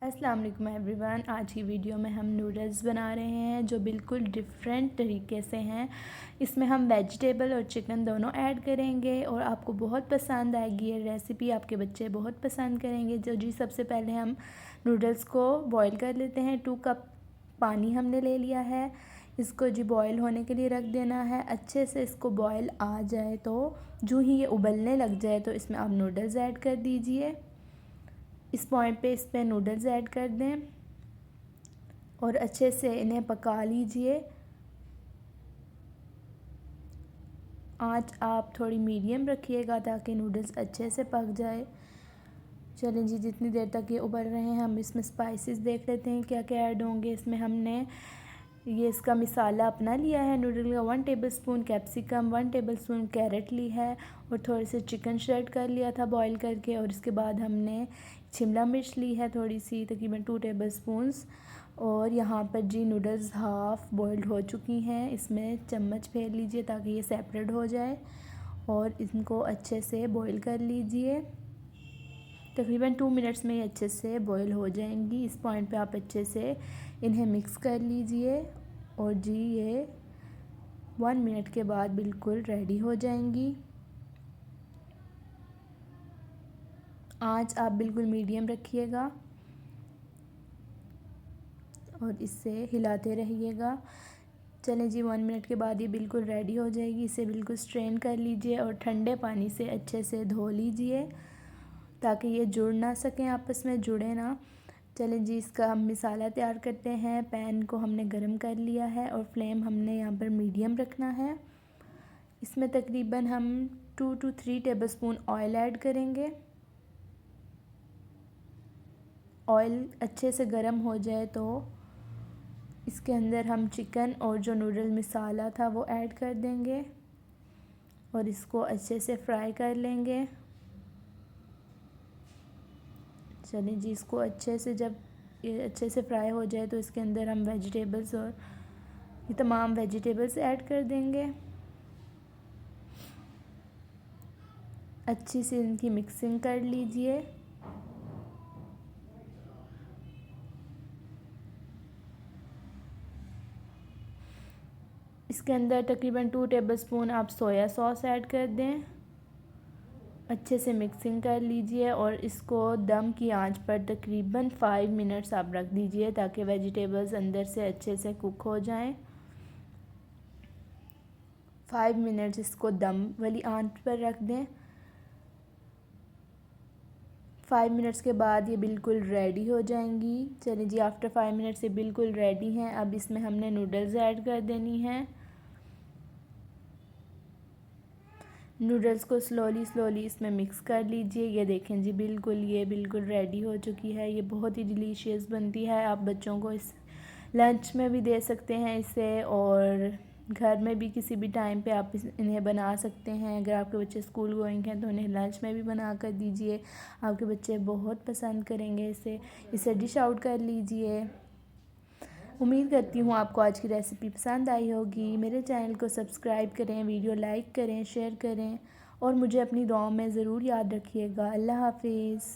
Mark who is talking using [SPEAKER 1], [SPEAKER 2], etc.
[SPEAKER 1] अस्सलाम वालेकुम एवरीवन। आज की वीडियो में हम नूडल्स बना रहे हैं जो बिल्कुल डिफरेंट तरीके से हैं। इसमें हम वेजिटेबल और चिकन दोनों ऐड करेंगे और आपको बहुत पसंद आएगी ये रेसिपी, आपके बच्चे बहुत पसंद करेंगे। जी सबसे पहले हम नूडल्स को बॉईल कर लेते हैं। 2 कप पानी हमने ले लिया है, इसको जी बॉईल होने के लिए रख देना है। अच्छे से इसको बॉईल आ जाए तो जो ही ये उबलने लग जाए तो इसमें आप नूडल्स ऐड कर दीजिए। इस पॉइंट पे इस पर नूडल्स ऐड कर दें और अच्छे से इन्हें पका लीजिए। आँच आप थोड़ी मीडियम रखिएगा ताकि नूडल्स अच्छे से पक जाए। चलें जी, जितनी देर तक ये उबल रहे हैं हम इसमें स्पाइसेस देख लेते हैं क्या क्या ऐड होंगे। इसमें हमने ये इसका मसाला अपना लिया है नूडल का, 1 टेबलस्पून कैप्सिकम, 1 टेबलस्पून कैरेट ली है और थोड़े से चिकन श्रेड कर लिया था बॉईल करके। और इसके बाद हमने शिमला मिर्च ली है थोड़ी सी, तकरीबन 2 टेबलस्पून्स। और यहाँ पर जी नूडल्स हाफ़ बॉइल्ड हो चुकी हैं, इसमें चम्मच फेर लीजिए ताकि ये सेपरेट हो जाए और इनको अच्छे से बॉईल कर लीजिए। तकरीबन 2 मिनट्स में ये अच्छे से बॉईल हो जाएंगी। इस पॉइंट पे आप अच्छे से इन्हें मिक्स कर लीजिए और जी ये 1 मिनट के बाद बिल्कुल रेडी हो जाएंगी। आँच आप बिल्कुल मीडियम रखिएगा और इससे हिलाते रहिएगा। चलें जी, 1 मिनट के बाद ये बिल्कुल रेडी हो जाएगी। इसे बिल्कुल स्ट्रेन कर लीजिए और ठंडे पानी से अच्छे से धो लीजिए ताकि ये जुड़ ना सकें, आपस में जुड़े ना। चलें जी, इसका हम मसाला तैयार करते हैं। पैन को हमने गरम कर लिया है और फ्लेम हमने यहाँ पर मीडियम रखना है। इसमें तकरीबन हम 2 to 3 टेबलस्पून ऑयल ऐड करेंगे। ऑयल अच्छे से गरम हो जाए तो इसके अंदर हम चिकन और जो नूडल मसाला था वो ऐड कर देंगे और इसको अच्छे से फ्राई कर लेंगे। चलिए जी, इसको अच्छे से जब ये अच्छे से फ्राई हो जाए तो इसके अंदर हम वेजिटेबल्स और ये तमाम वेजिटेबल्स ऐड कर देंगे। अच्छी से इनकी मिक्सिंग कर लीजिए। इसके अंदर तकरीबन 2 टेबलस्पून आप सोया सॉस ऐड कर दें। अच्छे से मिक्सिंग कर लीजिए और इसको दम की आंच पर तकरीबन 5 मिनट्स आप रख दीजिए ताकि वेजिटेबल्स अंदर से अच्छे से कुक हो जाएं। 5 मिनट्स इसको दम वाली आंच पर रख दें। 5 मिनट्स के बाद ये बिल्कुल रेडी हो जाएंगी। चलिए जी, आफ्टर 5 मिनट्स ये बिल्कुल रेडी हैं। अब इसमें हमने नूडल्स ऐड कर देनी है। नूडल्स को स्लोली इसमें मिक्स कर लीजिए। ये देखें जी, ये बिल्कुल रेडी हो चुकी है। ये बहुत ही डिलीशियस बनती है। आप बच्चों को इस लंच में भी दे सकते हैं इसे, और घर में भी किसी भी टाइम पे आप इन्हें बना सकते हैं। अगर आपके बच्चे स्कूल गोइंग हैं तो उन्हें लंच में भी बना कर दीजिए, आपके बच्चे बहुत पसंद करेंगे इसे डिश आउट कर लीजिए। उम्मीद करती हूँ आपको आज की रेसिपी पसंद आई होगी। मेरे चैनल को सब्सक्राइब करें, वीडियो लाइक करें, शेयर करें और मुझे अपनी दुआओं में ज़रूर याद रखिएगा। अल्लाह हाफिज़।